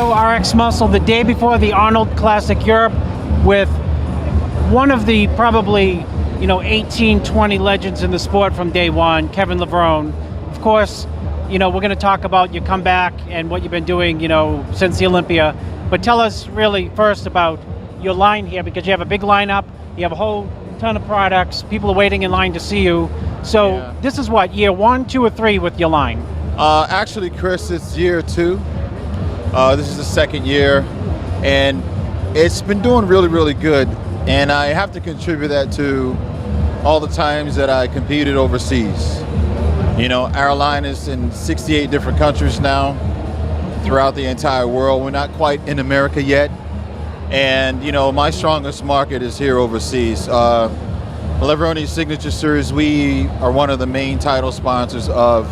Studio RX Muscle the day before the Arnold Classic Europe with one of the probably 18, 20 legends in the sport from day one, Kevin Levrone. Of course, we're going to talk about your comeback and what you've been doing, since the Olympia. But tell us really first about your line here, because you have a big lineup, you have a whole ton of products, people are waiting in line to see you. So yeah. This is what, year 1, 2, or 3 with your line? Actually, Chris, it's year 2. This is the second year, and it's been doing really, really good. And I have to contribute that to all the times that I competed overseas. Our line is in 68 different countries now throughout the entire world. We're not quite in America yet. And, my strongest market is here overseas. Levrone Signature Series, we are one of the main title sponsors of,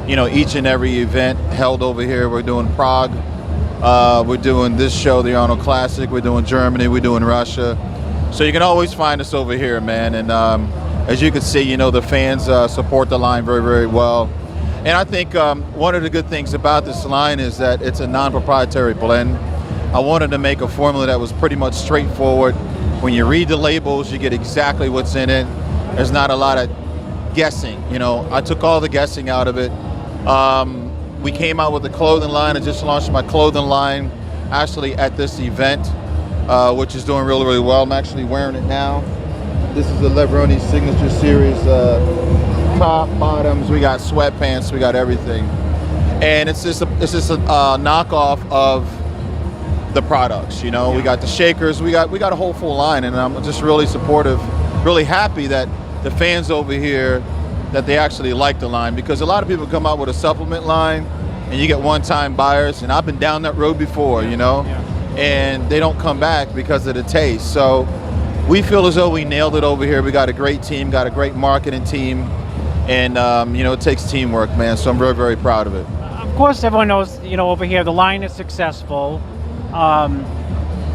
each and every event held over here. We're doing Prague. We're doing this show, the Arnold Classic. We're doing Germany. We're doing Russia. So you can always find us over here, man. And as you can see, the fans support the line very, very well. And I think one of the good things about this line is that it's a non-proprietary blend. I wanted to make a formula that was pretty much straightforward. When you read the labels, you get exactly what's in it. There's not a lot of guessing. I took all the guessing out of it. We came out with a clothing line. I just launched my clothing line actually at this event, which is doing really, really well. I'm actually wearing it now. This is the Levrone Signature Series top, bottoms. We got sweatpants. We got everything, and it's just a knockoff of the products. We got the shakers. We got a whole full line, and I'm just really supportive, really happy that the fans over here, that they actually like the line, because a lot of people come out with a supplement line and you get one-time buyers, and I've been down that road before, and they don't come back because of the taste. So we feel as though we nailed it over here. We got a great team, got a great marketing team, and it takes teamwork, man. So I'm very, very proud of it. Of course, everyone knows, over here the line is successful.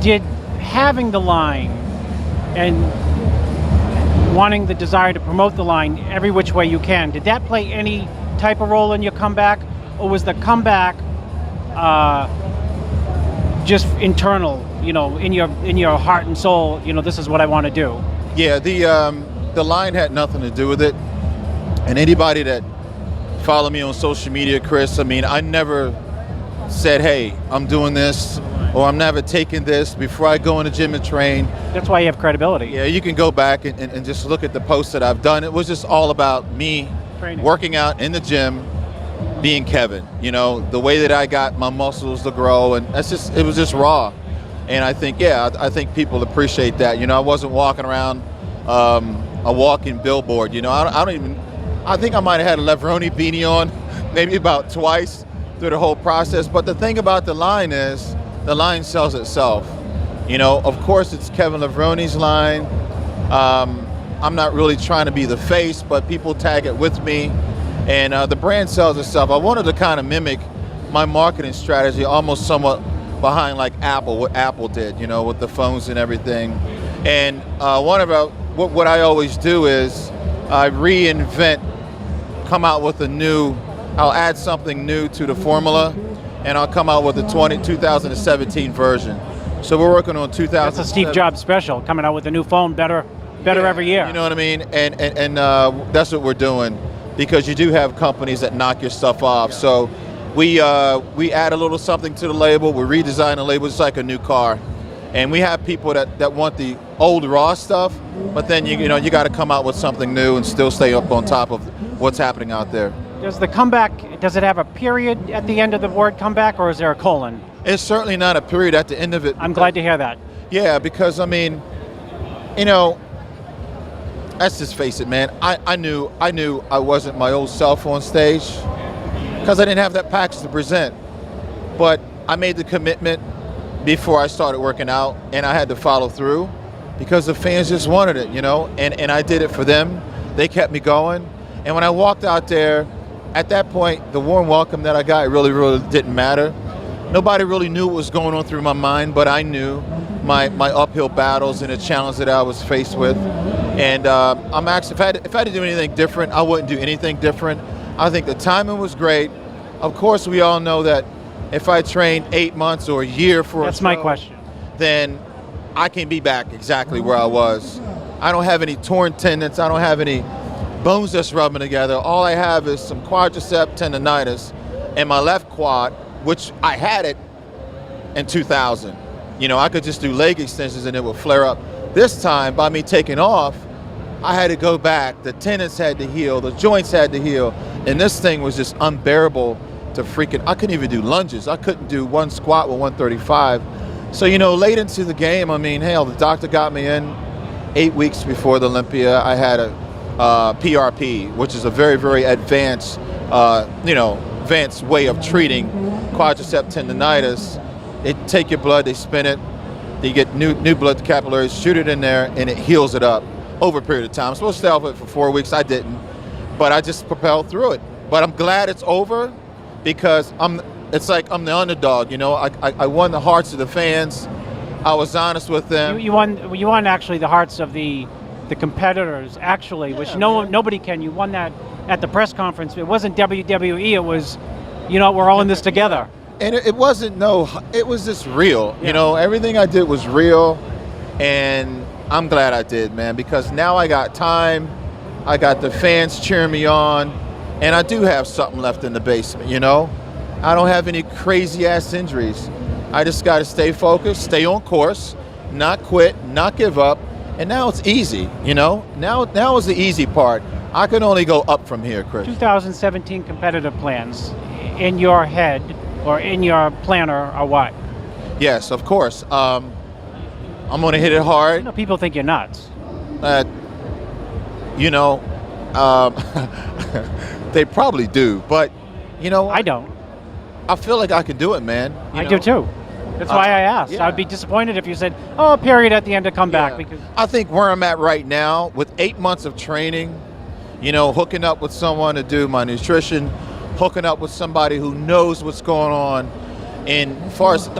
Did having the line and wanting the desire to promote the line every which way you can, did that play any type of role in your comeback, or was the comeback just internal, in your heart and soul, this is what I want to do? Yeah, the line had nothing to do with it. And anybody that follow me on social media, Chris, I never said, hey, I'm doing this, or I'm never taking this before I go in the gym and train. That's why you have credibility. Yeah, you can go back and just look at the posts that I've done. It was just all about me training, working out in the gym, being Kevin. The way that I got my muscles to grow, and it was just raw. And I think people appreciate that. I wasn't walking around a walking billboard. I think I might have had a Levrone beanie on maybe about twice through the whole process. But the thing about the line is, the line sells itself. Of course it's Kevin Levrone's line. I'm not really trying to be the face, but people tag it with me, and the brand sells itself. I wanted to kind of mimic my marketing strategy, almost somewhat behind like Apple, what Apple did, with the phones and everything. And what I always do is I reinvent, come out with I'll add something new to the formula, and I'll come out with a 2017 version. So we're working on 2017. That's a Steve Jobs special, coming out with a new phone, better every year. You know what I mean? And that's what we're doing, because you do have companies that knock your stuff off. So we add a little something to the label. We redesign the label. It's like a new car. And we have people that want the old raw stuff, but then you got to come out with something new and still stay up on top of what's happening out there. Does the comeback, does it have a period at the end of the word comeback, or is there a colon? It's certainly not a period at the end of it. I'm glad to hear that. Yeah, because let's just face it, man. I knew I wasn't my old self on stage because I didn't have that package to present. But I made the commitment before I started working out, and I had to follow through because the fans just wanted it, and I did it for them. They kept me going. And when I walked out there, at that point, the warm welcome that I got really, really didn't matter. Nobody really knew what was going on through my mind, but I knew my uphill battles and the challenge that I was faced with. And I'm actually, if I had to do anything different, I wouldn't do anything different. I think the timing was great. Of course, we all know that if I train 8 months or a year for That's a my show, question. then I can be back exactly where I was. I don't have any torn tendons. I don't have any bones that's rubbing together. All I have is some quadricep tendonitis in my left quad, which I had it in 2000. I could just do leg extensions and it would flare up. This time, by me taking off, I had to go back. The tendons had to heal. The joints had to heal. And this thing was just unbearable to freaking, I couldn't even do lunges. I couldn't do one squat with 135. So, late into the game, hell, the doctor got me in 8 weeks before the Olympia. I had a PRP, which is a very, very advanced, advanced way of treating quadricep tendonitis. They take your blood, they spin it, they get new blood capillaries, shoot it in there, and it heals it up over a period of time. I'm supposed to stay off it for 4 weeks. I didn't, but I just propelled through it. But I'm glad it's over because it's like I'm the underdog. I won the hearts of the fans. I was honest with them. You won actually the hearts of the competitors, actually, which nobody can. You won that at the press conference. It wasn't WWE. It was, we're all in this together. And it wasn't, it was just real. Yeah. Everything I did was real. And I'm glad I did, man, because now I got time. I got the fans cheering me on. And I do have something left in the basement, I don't have any crazy ass injuries. I just got to stay focused, stay on course, not quit, not give up. And now it's easy, Now is the easy part. I can only go up from here, Chris. 2017 competitive plans in your head or in your planner are what? Yes, of course. I'm going to hit it hard. People think you're nuts. They probably do, but I don't. I feel like I can do it, man. I do too. That's why I asked. yeah. I'd be disappointed if you said, "Oh, a period at the end to come back." Because I think where I'm at right now, with 8 months of training, hooking up with someone to do my nutrition, hooking up with somebody who knows what's going on, and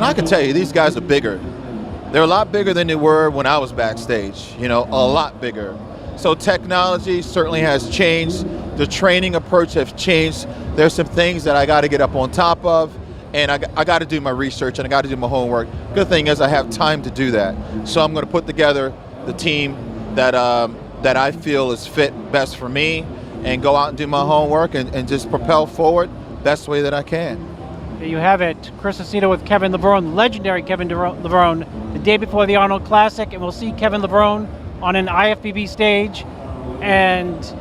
I can tell you, these guys are bigger. They're a lot bigger than they were when I was backstage. A lot bigger. So technology certainly has changed. The training approach has changed. There's some things that I got to get up on top of, and I got to do my research and I got to do my homework. Good thing is I have time to do that. So I'm going to put together the team that I feel is fit best for me, and go out and do my homework and just propel forward best way that I can. there you have it. Chris Aceto with Kevin Levrone, legendary Kevin Levrone, the day before the Arnold Classic, and we'll see Kevin Levrone on an IFBB stage, and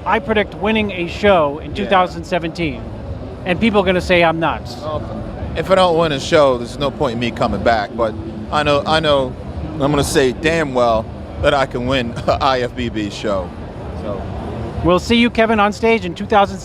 I predict winning a show in 2017. And people are going to say I'm nuts. If I don't win a show, there's no point in me coming back. But I know I'm going to say damn well that I can win an IFBB show. So We'll see you, Kevin, on stage in 2017.